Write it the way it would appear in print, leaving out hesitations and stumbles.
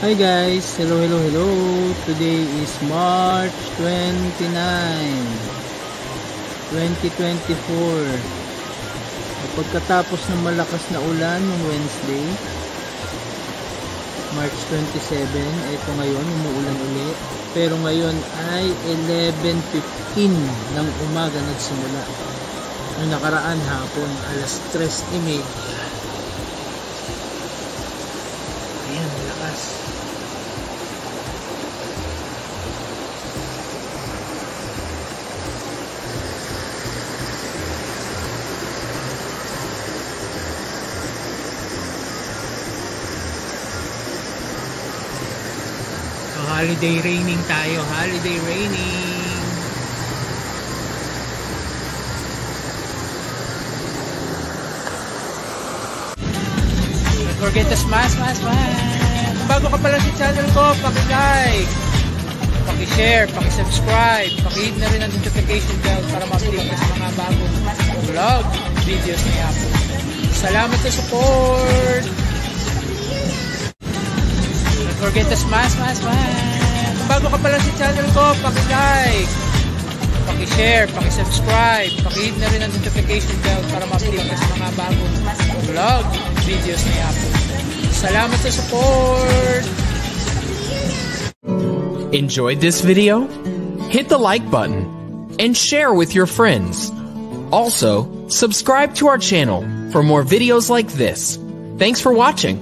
Hi guys, hello. Today is March 29, 2024. Pagkatapos ng malakas na ulan ng Wednesday, March 27, ito ngayon umuulan uli. Pero ngayon ay 11:15 ng umaga nagsimula. Yung nakaraan hapon, alas 3:30. Ayan, malakas. Holiday raining tayo, holiday raining. Don't forget to smash. Kung bago ka pala sa channel ko, paki-like, paki-share, paki-subscribe, paki-hit na rin ang notification bell para ma-update ka sa mga bagong vlog videos ni Apo. Salamat sa support. Don't forget to smash. Kung bago ka pala sa channel ko, paki-like, paki-share, paki-subscribe, paki-hit na rin ang notification bell para ma-update ka sa mga bagong vlog videos ni Apo. Salamat sa support. Enjoyed this video? Hit the like button and share with your friends. Also, subscribe to our channel for more videos like this. Thanks for watching.